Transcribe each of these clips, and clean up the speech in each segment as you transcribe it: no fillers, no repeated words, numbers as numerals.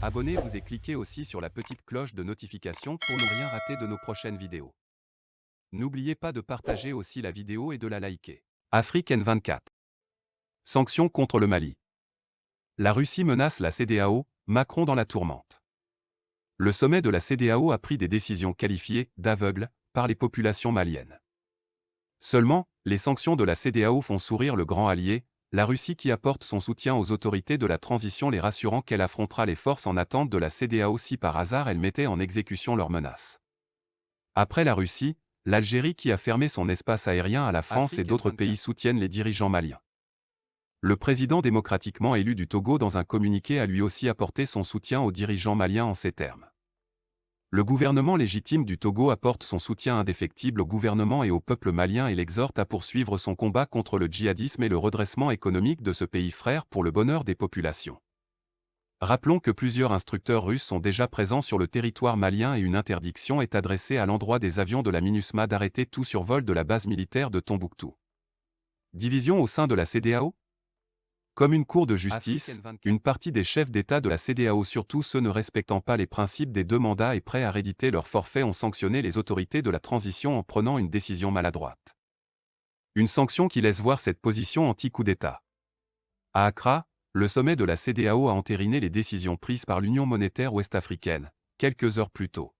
Abonnez-vous et cliquez aussi sur la petite cloche de notification pour ne rien rater de nos prochaines vidéos. N'oubliez pas de partager aussi la vidéo et de la liker. Afrique N24. Sanctions contre le Mali. La Russie menace la CEDEAO, Macron dans la tourmente. Le sommet de la CEDEAO a pris des décisions qualifiées d'aveugles par les populations maliennes. Seulement, les sanctions de la CEDEAO font sourire le grand allié, la Russie qui apporte son soutien aux autorités de la transition, les rassurant qu'elle affrontera les forces en attente de la CEDEAO si par hasard elle mettait en exécution leurs menaces. Après la Russie, l'Algérie qui a fermé son espace aérien à la France et d'autres pays soutiennent les dirigeants maliens. Le président démocratiquement élu du Togo dans un communiqué a lui aussi apporté son soutien aux dirigeants maliens en ces termes. Le gouvernement légitime du Togo apporte son soutien indéfectible au gouvernement et au peuple malien et l'exhorte à poursuivre son combat contre le djihadisme et le redressement économique de ce pays frère pour le bonheur des populations. Rappelons que plusieurs instructeurs russes sont déjà présents sur le territoire malien et une interdiction est adressée à l'endroit des avions de la MINUSMA d'arrêter tout survol de la base militaire de Tombouctou. Division au sein de la CEDEAO ? Comme une cour de justice, une partie des chefs d'État de la CEDEAO, surtout ceux ne respectant pas les principes des deux mandats et prêts à rééditer leur forfait, ont sanctionné les autorités de la transition en prenant une décision maladroite. Une sanction qui laisse voir cette position anti-coup d'État. À Accra, le sommet de la CEDEAO a entériné les décisions prises par l'Union monétaire ouest-africaine, quelques heures plus tôt.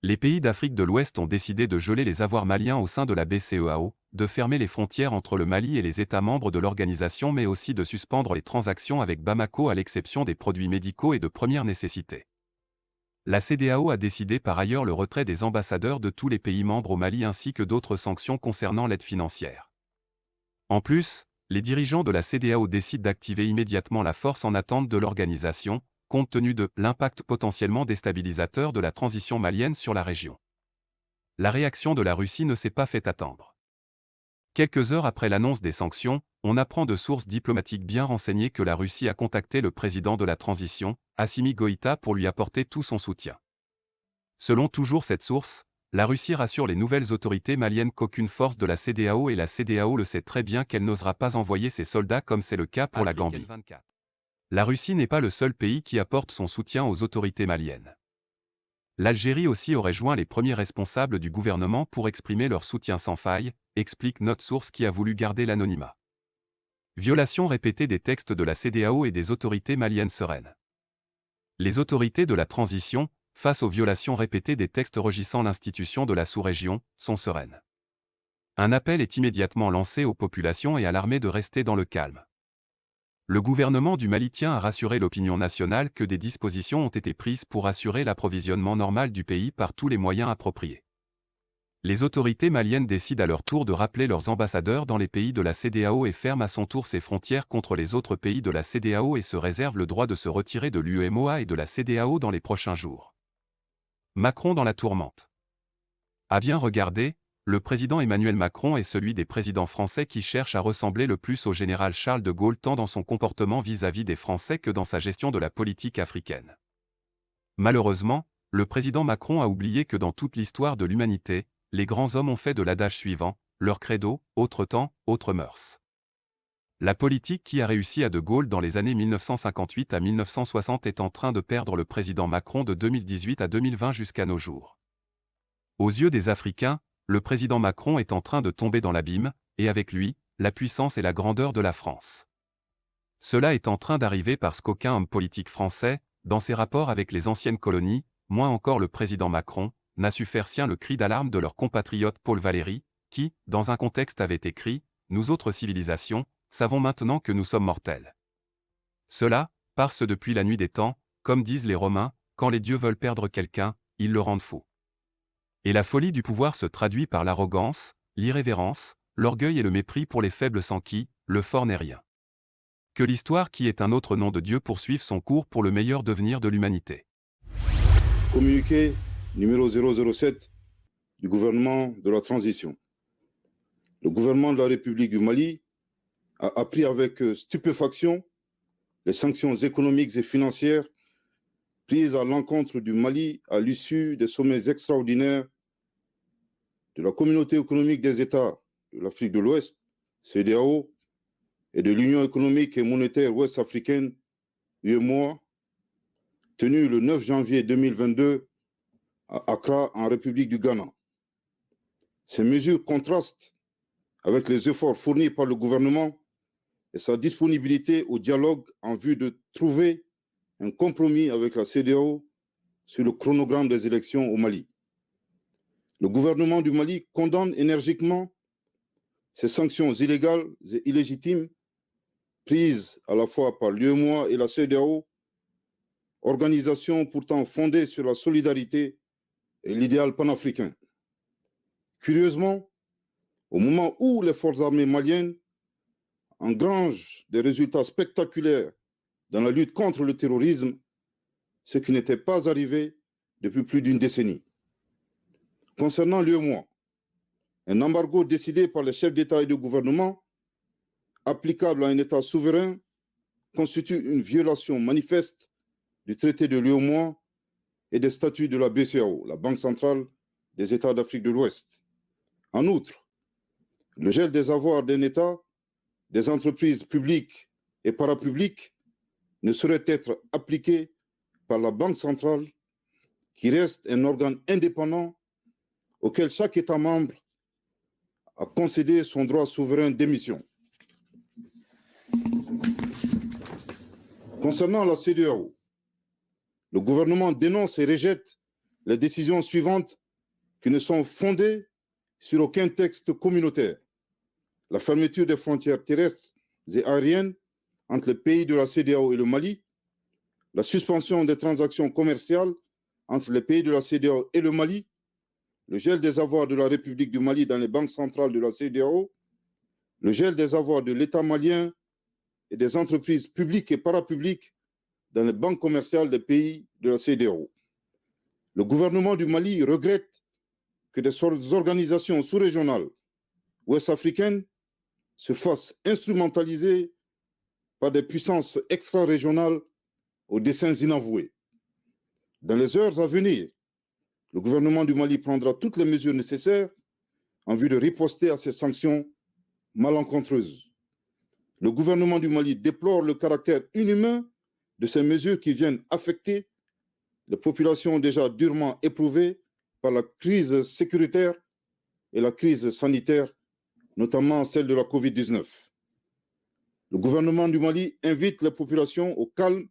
Les pays d'Afrique de l'Ouest ont décidé de geler les avoirs maliens au sein de la BCEAO, de fermer les frontières entre le Mali et les États membres de l'organisation, mais aussi de suspendre les transactions avec Bamako à l'exception des produits médicaux et de première nécessité. La CEDEAO a décidé par ailleurs le retrait des ambassadeurs de tous les pays membres au Mali ainsi que d'autres sanctions concernant l'aide financière. En plus, les dirigeants de la CEDEAO décident d'activer immédiatement la force en attente de l'organisation, compte tenu de l'impact potentiellement déstabilisateur de la transition malienne sur la région. La réaction de la Russie ne s'est pas fait attendre. Quelques heures après l'annonce des sanctions, on apprend de sources diplomatiques bien renseignées que la Russie a contacté le président de la transition, Assimi Goïta, pour lui apporter tout son soutien. Selon toujours cette source, la Russie rassure les nouvelles autorités maliennes qu'aucune force de la CEDEAO, et la CEDEAO le sait très bien, qu'elle n'osera pas envoyer ses soldats comme c'est le cas pour la Gambie. La Russie n'est pas le seul pays qui apporte son soutien aux autorités maliennes. L'Algérie aussi aurait joint les premiers responsables du gouvernement pour exprimer leur soutien sans faille, explique notre source qui a voulu garder l'anonymat. Violation répétée des textes de la CEDEAO et des autorités maliennes sereines. Les autorités de la transition, face aux violations répétées des textes régissant l'institution de la sous-région, sont sereines. Un appel est immédiatement lancé aux populations et à l'armée de rester dans le calme. Le gouvernement du Mali tient à rassurer l'opinion nationale que des dispositions ont été prises pour assurer l'approvisionnement normal du pays par tous les moyens appropriés. Les autorités maliennes décident à leur tour de rappeler leurs ambassadeurs dans les pays de la CEDEAO et ferment à son tour ses frontières contre les autres pays de la CEDEAO et se réserve le droit de se retirer de l'UEMOA et de la CEDEAO dans les prochains jours. Macron dans la tourmente. À bien regarder, le président Emmanuel Macron est celui des présidents français qui cherche à ressembler le plus au général Charles de Gaulle, tant dans son comportement vis-à-vis des Français que dans sa gestion de la politique africaine. Malheureusement, le président Macron a oublié que dans toute l'histoire de l'humanité, les grands hommes ont fait de l'adage suivant, leur credo, autre temps, autres mœurs. La politique qui a réussi à De Gaulle dans les années 1958 à 1960 est en train de perdre le président Macron de 2018 à 2020 jusqu'à nos jours. Aux yeux des Africains, le président Macron est en train de tomber dans l'abîme, et avec lui, la puissance et la grandeur de la France. Cela est en train d'arriver parce qu'aucun homme politique français, dans ses rapports avec les anciennes colonies, moins encore le président Macron, n'a su faire sien le cri d'alarme de leur compatriote Paul Valéry, qui, dans un contexte, avait écrit « Nous autres civilisations, savons maintenant que nous sommes mortels. Cela, parce depuis la nuit des temps, comme disent les Romains, quand les dieux veulent perdre quelqu'un, ils le rendent fou. » Et la folie du pouvoir se traduit par l'arrogance, l'irrévérence, l'orgueil et le mépris pour les faibles sans qui, le fort n'est rien. Que l'histoire, qui est un autre nom de Dieu, poursuive son cours pour le meilleur devenir de l'humanité. Communiqué numéro 007 du gouvernement de la transition. Le gouvernement de la République du Mali a appris avec stupéfaction les sanctions économiques et financières prises à l'encontre du Mali à l'issue des sommets extraordinaires de la Communauté économique des États de l'Afrique de l'Ouest, CEDEAO, et de l'Union économique et monétaire ouest-africaine, UEMOA, tenu le 9 janvier 2022 à Accra, en République du Ghana. Ces mesures contrastent avec les efforts fournis par le gouvernement et sa disponibilité au dialogue en vue de trouver un compromis avec la CEDEAO sur le chronogramme des élections au Mali. Le gouvernement du Mali condamne énergiquement ces sanctions illégales et illégitimes prises à la fois par l'UEMOA et la CEDEAO, organisation pourtant fondée sur la solidarité et l'idéal panafricain. Curieusement, au moment où les forces armées maliennes engrangent des résultats spectaculaires dans la lutte contre le terrorisme, ce qui n'était pas arrivé depuis plus d'une décennie. Concernant l'UEMOA, un embargo décidé par les chefs d'État et de gouvernement, applicable à un État souverain, constitue une violation manifeste du traité de l'UEMOA et des statuts de la BCEAO, la Banque centrale des États d'Afrique de l'Ouest. En outre, le gel des avoirs d'un État, des entreprises publiques et parapubliques ne saurait être appliqué par la Banque centrale, qui reste un organe indépendant auquel chaque État membre a concédé son droit souverain d'émission. Concernant la CEDEAO, le gouvernement dénonce et rejette les décisions suivantes qui ne sont fondées sur aucun texte communautaire. La fermeture des frontières terrestres et aériennes entre les pays de la CEDEAO et le Mali, la suspension des transactions commerciales entre les pays de la CEDEAO et le Mali, le gel des avoirs de la République du Mali dans les banques centrales de la CEDEAO, le gel des avoirs de l'État malien et des entreprises publiques et parapubliques dans les banques commerciales des pays de la CEDEAO. Le gouvernement du Mali regrette que des organisations sous-régionales ouest-africaines se fassent instrumentaliser par des puissances extra-régionales aux desseins inavoués. Dans les heures à venir, le gouvernement du Mali prendra toutes les mesures nécessaires en vue de riposter à ces sanctions malencontreuses. Le gouvernement du Mali déplore le caractère inhumain de ces mesures qui viennent affecter les populations déjà durement éprouvées par la crise sécuritaire et la crise sanitaire, notamment celle de la Covid-19. Le gouvernement du Mali invite les populations au calme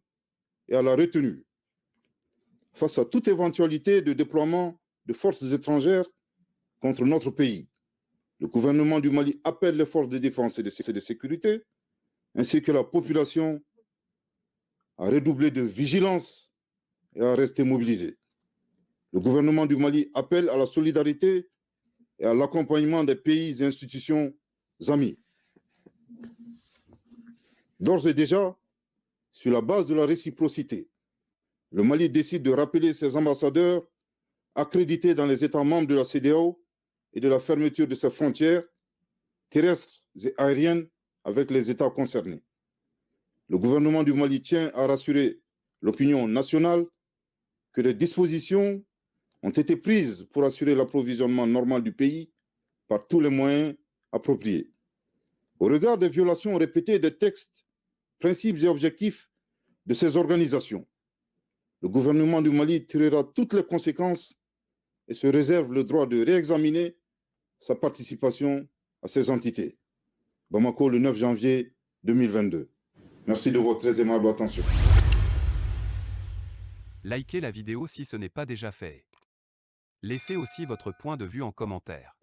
et à la retenue. Face à toute éventualité de déploiement de forces étrangères contre notre pays, le gouvernement du Mali appelle les forces de défense et de sécurité, ainsi que la population, à redoubler de vigilance et à rester mobilisés. Le gouvernement du Mali appelle à la solidarité et à l'accompagnement des pays et institutions amis. D'ores et déjà, sur la base de la réciprocité, le Mali décide de rappeler ses ambassadeurs accrédités dans les États membres de la CEDEAO et de la fermeture de ses frontières terrestres et aériennes avec les États concernés. Le gouvernement du Mali tient à rassurer l'opinion nationale que des dispositions ont été prises pour assurer l'approvisionnement normal du pays par tous les moyens appropriés. Au regard des violations répétées des textes, principes et objectifs de ces organisations, le gouvernement du Mali tirera toutes les conséquences et se réserve le droit de réexaminer sa participation à ces entités. Bamako, le 9 janvier 2022. Merci de votre très aimable attention. Likez la vidéo si ce n'est pas déjà fait. Laissez aussi votre point de vue en commentaire.